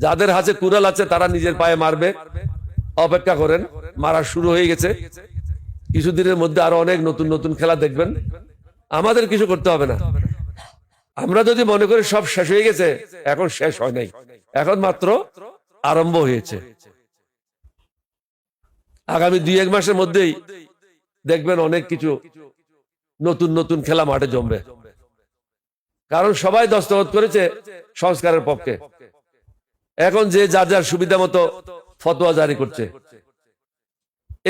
যাদের হাতে কুড়াল আছে তারা নিজের পায়ে মারবে, অপেক্ষা করেন, মারা শুরু হয়ে গেছে। কিছুদিনের মধ্যে আরো অনেক নতুন নতুন খেলা দেখবেন। আমাদের কিছু করতে হবে না। আমরা যদি মনে করি সব শেষ হয়ে গেছে, এখন শেষ হয় নাই, এখন মাত্র আরম্ভ হয়েছে। আগামী 2-1 মাসের মধ্যেই দেখবেন অনেক কিছু নতুন নতুন খেলা মাঠে জমবে। কারণ সবাই দস্তখত করেছে সংস্কারের পক্ষে। এখন যে যার যার সুবিধা মতো ফতোয়া জারি করছে,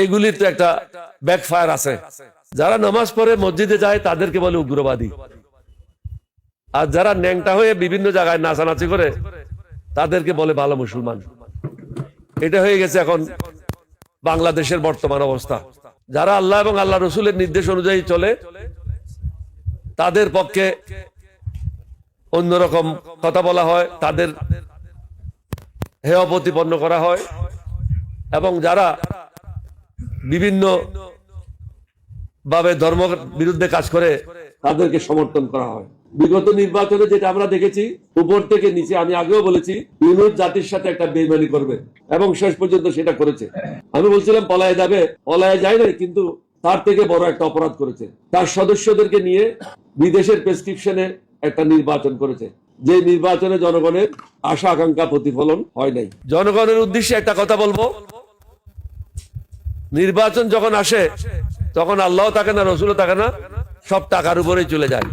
এগুলির তো একটা ব্যাকফায়ার আছে। যারা নামাজ পড়ে মসজিদে যায় তাদেরকে বলে উগ্রবাদী, আর যারা ন্যাংটা হয়ে বিভিন্ন জায়গায় নাচানাচি করে তাদেরকে বলে ভালো মুসলমান। এটা হয়ে গেছে এখন বাংলাদেশের বর্তমান অবস্থা। যারা আল্লাহ এবং আল্লাহ রসুলের নির্দেশ অনুযায়ী চলে তাদের পক্ষে অন্যরকম কথা বলা হয়, তাদের হেয় প্রতিপন্ন করা হয়, এবং যারা বিভিন্ন ভাবে ধর্ম বিরুদ্ধে কাজ করে তাদেরকে সমর্থন করা হয়। বিগত নির্বাচনে যেটা আমরা দেখেছি, উপর থেকে নিচে, আমি আগেও বলেছি, ইউনুস জাতির সাথে একটা বেইমানি করবে, এবং শেষ পর্যন্ত সেটা করেছে। আমি বলছিলাম পলায়ে যাবে, পলায়ে যায় নাই, কিন্তু তার থেকে বড় একটা অপরাধ করেছে। তার সদস্যদেরকে নিয়ে বিদেশের প্রেসক্রিপশনে একটা নির্বাচন করেছে, যে নির্বাচনে জনগণের আশা আকাঙ্ক্ষা প্রতিফলন হয় নাই। জনগণের উদ্দেশ্যে একটা কথা বলবো, নির্বাচন যখন আসে তখন আল্লাহ থাকে না, রসুলও থাকে না, সব টাকার উপরেই চলে যায়।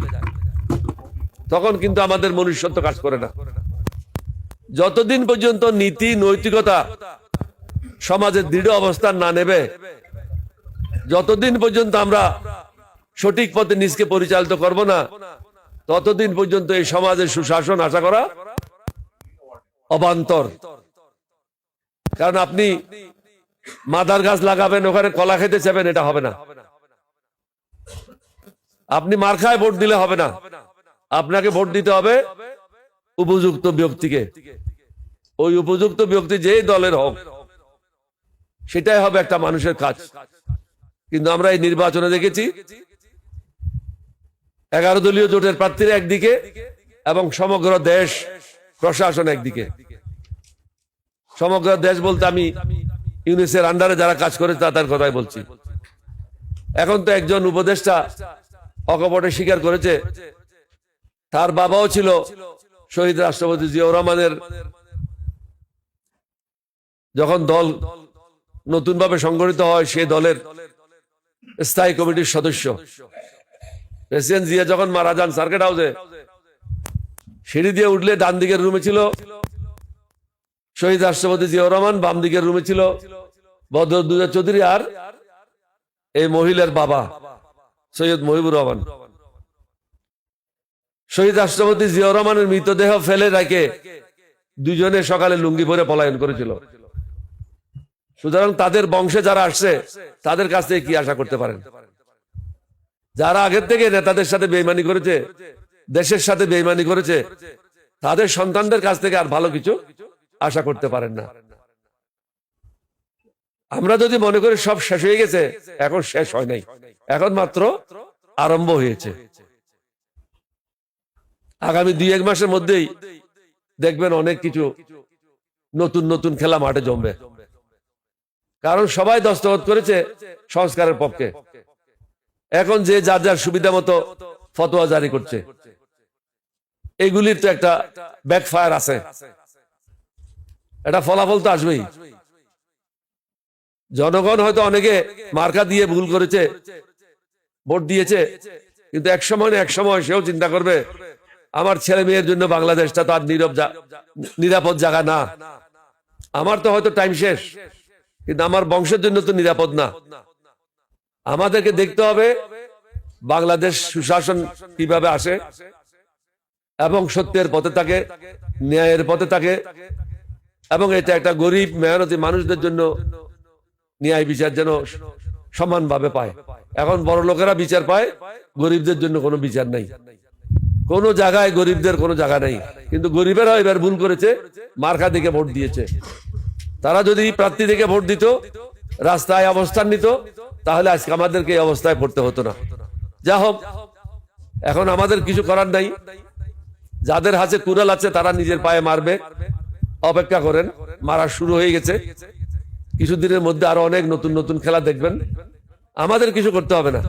তখন কিন্তু আমাদের মনুষ্যত্ব কাজ করে না। যতদিন পর্যন্ত নীতি নৈতিকতা সমাজের দৃঢ় অবস্থান না নেবে, যতদিন পর্যন্ত আমরা সঠিক পথে নিজকে পরিচালিত করব না, ততদিন পর্যন্ত এই সমাজের সুশাসন আশা করা অবান্তর। কারণ আপনি মাদার গাছ লাগাবেন, ওখানে কলা খেতে চাবেন, এটা হবে না। আপনি মার্কায় ভোট দিলে হবে না, আপনাকে ভোট দিতে হবে উপযুক্ত ব্যক্তিকে। ওই উপযুক্ত ব্যক্তি যেই দলের হোক, সেটাই হবে একটা মানুষের কাজ। কিন্তু আমরা এই নির্বাচনে দেখেছি 11 দলীয় জোটের প্রার্থীরা একদিকে এবং সমগ্র দেশ প্রশাসন একদিকে। সমগ্র দেশ বলতে আমি ইউনিসের আন্ডারে যারা কাজ করে তাদের কথাই বলছি। এখন তো একজন উপদেষ্টা অকপটে স্বীকার করেছে তার বাবাও ছিল শহীদ রাষ্ট্রপতি জিয়াউর রহমানের, যখন দল নতুন ভাবে সংগঠিত হয়, সে দলের স্থায়ী কমিটির সদস্য। প্রেসিডেন্ট জিয়া যখন মারা যান সার্কিট হাউসে, সিঁড়ি দিয়ে উঠলে ডান দিকের রুমে ছিল শহীদ রাষ্ট্রপতি জিয়াউর রহমান, বাম দিকের রুমে ছিল বদরুদ্দোজা চৌধুরী আর এই মহিলার বাবা সৈয়দ মহিবুর রহমান। শহীদ রাষ্ট্রপতি জিয়াউর রহমানের মৃতদেহ ফেলে রেখে দুজনে সকালে লুঙ্গি পরে পলায়ন করেছিল। সুতরাং তাদের বংশে যারা আসছে তাদের কাছ থেকে কি আশা করতে পারেন? যারা আগের থেকে নেতাদের সাথে বেইমানি করেছে, দেশের সাথে বেইমানি করেছে, তাদের সন্তানদের কাছ থেকে আর ভালো কিছু আশা করতে পারেন না। আমরা যদি মনে করি সব শেষ হয়ে গেছে, এখন শেষ হয় নাই, এখন মাত্র আরম্ভ হয়েছে। আগামী 2-1 মাসের মধ্যেই দেখবেন অনেক কিছু নতুন নতুন খেলা মাঠে জমবে। কারণ সবাই দস্তখত করেছে সংস্কারের পক্ষে। এখন যে যার যার সুবিধা মতো ফতোয়া জারি করছে, এগুলির তো একটা ব্যাকফায়ার আছে, এটা ফলাফল তো আসবেই। জনগণ হয়তো অনেকে মার্কা দিয়ে ভুল করেছে, ভোট দিয়েছে, কিন্তু এক সময় না এক সময় সেও চিন্তা করবে আমার ছেলে মেয়ের জন্য বাংলাদেশটা তো আর নিরাপদ জায়গা না। আমার তো হয়তো টাইম শেষ, কিন্তু আমার বংশের জন্য তো নিরাপদ না। আমাদেরকে দেখতে হবে বাংলাদেশ সুশাসন কিভাবে আসে এবং সত্যের পথে থাকে, ন্যায়ের পথে থাকে, এবং এটা একটা গরিব মেহনতি মানুষদের জন্য ন্যায় বিচার যেন সমানভাবে পায়। এখন বড় লোকেরা বিচার পায়, গরিবদের জন্য কোনো বিচার নাই, কোনো জায়গায় গরিবদের কোনো জায়গা নেই। কিন্তু গরিবেরা এবার ভুল করেছে, মার্কা দিকে ভোট দিয়েছে। তারা যদি প্রার্থী থেকে ভোট দিত, রাস্তায় অবস্থান নিত, তাহলে আজকে আমাদেরকে এই অবস্থায় পড়তে হতো না। যা হোক, এখন আমাদের কিছু করার নাই। যাদের হাতে কুড়াল আছে তারা নিজের পায়ে মারবে, অপেক্ষা করেন, মারা শুরু হয়ে গেছে। কিছুদিনের মধ্যে আরো অনেক নতুন নতুন খেলা দেখবেন। আমাদের কিছু করতে হবে না,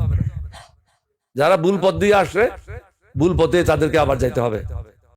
যারা ভুল পথ দিয়ে আসে ভুল পথে তাদেরকে আবার যাইতে হবে।